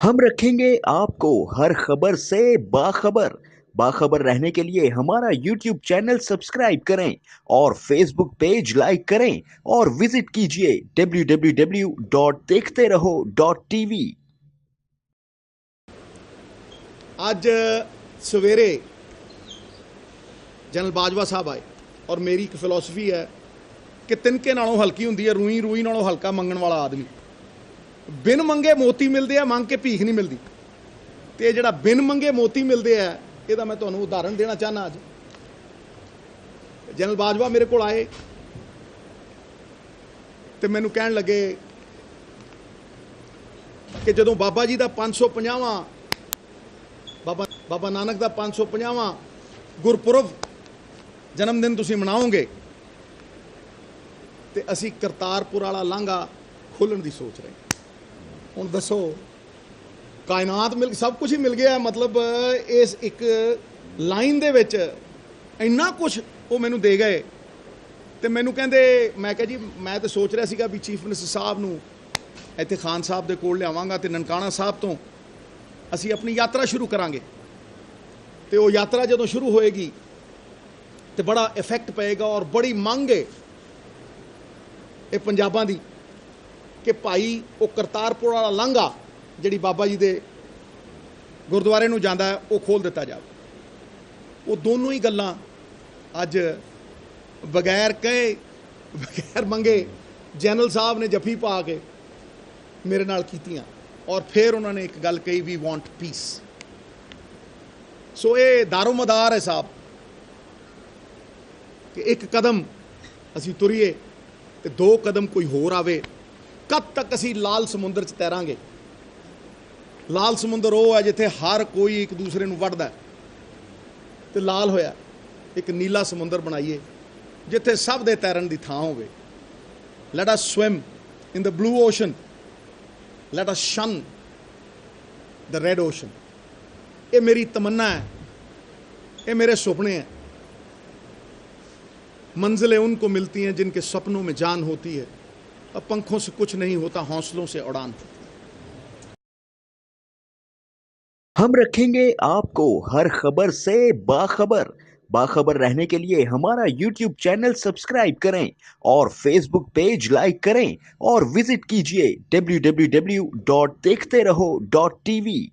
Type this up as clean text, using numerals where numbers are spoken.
हम रखेंगे आपको हर खबर से बाखबर। बाखबर रहने के लिए हमारा यूट्यूब चैनल सब्सक्राइब करें और फेसबुक पेज लाइक करें और विजिट कीजिए www.dekhterहो.tv। ਅੱਜ ਸਵੇਰੇ ਜਨਰਲ ਬਾਜਵਾ ਸਾਹਿਬ ਆਏ ਔਰ ਮੇਰੀ ਇੱਕ ਫਿਲਾਸਫੀ ਹੈ ਕਿ ਤਿਨਕੇ ਨਾਲੋਂ ਹਲਕੀ ਹੁੰਦੀ ਹੈ ਰੂਈ, ਰੂਈ ਨਾਲੋਂ ਹਲਕਾ ਮੰਗਣ ਵਾਲਾ ਆਦਮੀ। ਬਿਨ ਮੰਗੇ ਮੋਤੀ ਮਿਲਦੇ ਆ, ਮੰਗ ਕੇ ਭੀਖ ਨਹੀਂ ਮਿਲਦੀ। ਤੇ ਇਹ ਜਿਹੜਾ ਬਿਨ ਮੰਗੇ ਮੋਤੀ ਮਿਲਦੇ ਆ, ਇਹਦਾ ਮੈਂ ਤੁਹਾਨੂੰ ਉਦਾਹਰਣ ਦੇਣਾ ਚਾਹਨਾ। ਅੱਜ ਜਨਰਲ ਬਾਜਵਾ ਮੇਰੇ ਕੋਲ ਆਏ ਤੇ ਮੈਨੂੰ ਕਹਿਣ ਲੱਗੇ ਕਿ ਜਦੋਂ ਬਾਬਾ ਜੀ ਦਾ 550ਵਾਂ ਬਾਬਾ ਨਾਨਕ ਦਾ 550ਵਾਂ ਗੁਰਪੁਰਬ ਜਨਮ ਦਿਨ ਤੁਸੀਂ ਮਨਾਓਗੇ ਤੇ ਅਸੀਂ ਕਰਤਾਰਪੁਰ ਵਾਲਾ ਲਾਂਘਾ ਖੋਲਣ ਦੀ ਸੋਚ ਰਹੇ। ਹੁਣ ਦੱਸੋ, ਕਾਇਨਾਤ ਮਿਲ ਸਭ ਕੁਝ ਹੀ ਮਿਲ ਗਿਆ, ਮਤਲਬ ਇਸ ਇੱਕ ਲਾਈਨ ਦੇ ਵਿੱਚ ਇੰਨਾ ਕੁਝ ਉਹ ਮੈਨੂੰ ਦੇ ਗਏ। ਤੇ ਮੈਨੂੰ ਕਹਿੰਦੇ, ਮੈਂ ਕਿਹਾ ਜੀ ਮੈਂ ਤਾਂ ਸੋਚ ਰਿਹਾ ਸੀਗਾ ਵੀ ਚੀਫ ਮਿਨਿਸਟਰ ਸਾਹਿਬ ਨੂੰ ਇੱਥੇ ਖਾਨ ਸਾਹਿਬ ਦੇ ਕੋਲ ਲਿਆਵਾਂਗਾ ਤੇ ਨਨਕਾਣਾ ਸਾਹਿਬ ਤੋਂ ਅਸੀਂ ਆਪਣੀ ਯਾਤਰਾ ਸ਼ੁਰੂ ਕਰਾਂਗੇ। ਤੇ ਉਹ ਯਾਤਰਾ ਜਦੋਂ ਸ਼ੁਰੂ ਹੋਏਗੀ ਤੇ ਬੜਾ ਇਫੈਕਟ ਪਏਗਾ ਔਰ ਬੜੀ ਮੰਗ ਹੈ ਇਹ ਪੰਜਾਬਾਂ ਦੀ ਕਿ ਭਾਈ ਉਹ ਕਰਤਾਰਪੁਰ ਵਾਲਾ ਲਾਂਘਾ ਜਿਹੜੀ ਬਾਬਾ ਜੀ ਦੇ ਗੁਰਦੁਆਰੇ ਨੂੰ ਜਾਂਦਾ ਹੈ ਉਹ ਖੋਲ੍ਹ ਦਿੱਤਾ ਜਾਵੇ। ਉਹ ਦੋਨੋਂ ਹੀ ਗੱਲਾਂ ਅੱਜ ਬਗੈਰ ਕਹੇ ਬਗੈਰ ਮੰਗੇ ਜਨਰਲ ਸਾਹਿਬ ਨੇ ਜੱਫੀ ਪਾ ਕੇ ਮੇਰੇ ਨਾਲ ਕੀਤੀਆਂ। ਔਰ ਫਿਰ ਉਹਨਾਂ ਨੇ ਇੱਕ ਗੱਲ ਕਹੀ, ਵੀ ਵਾਂਟ ਪੀਸ। ਸੋ ਇਹ ਦਾਰੋਮਦਾਰ ਹੈ ਸਾਹਿਬ ਕਿ ਇੱਕ ਕਦਮ ਅਸੀਂ ਤੁਰੀਏ ਤੇ ਦੋ ਕਦਮ ਕੋਈ ਹੋਰ ਆਵੇ। ਕਦ ਤੱਕ ਅਸੀਂ ਲਾਲ ਸਮੁੰਦਰ 'ਚ ਤੈਰਾਂਗੇ? ਲਾਲ ਸਮੁੰਦਰ ਉਹ ਹੈ ਜਿੱਥੇ ਹਰ ਕੋਈ ਇੱਕ ਦੂਸਰੇ ਨੂੰ ਵੱਢਦਾ ਤੇ ਲਾਲ ਹੋਇਆ। ਇੱਕ ਨੀਲਾ ਸਮੁੰਦਰ ਬਣਾਈਏ ਜਿੱਥੇ ਸਭ ਦੇ ਤੈਰਨ ਦੀ ਥਾਂ ਹੋਵੇ। ਲੈਟ ਅਸ ਸਵਿਮ ਇਨ ਦ ਬਲੂ ਓਸ਼ਨ, ਲੈਟ ਅਸ ਸ਼ਨ ਦ ਰੈਡ ਓਸ਼ਨ। ये मेरी तमन्ना है, ये मेरे सपने हैं। मंजिलें उनको मिलती हैं जिनके सपनों में जान होती है। अब पंखों से कुछ नहीं होता, हौसलों से उड़ान होती है। हम रखेंगे आपको हर खबर से बाखबर। बाखबर रहने के लिए हमारा यूट्यूब चैनल सब्सक्राइब करें और फेसबुक पेज लाइक करें और विजिट कीजिए www.dekhterho.tv।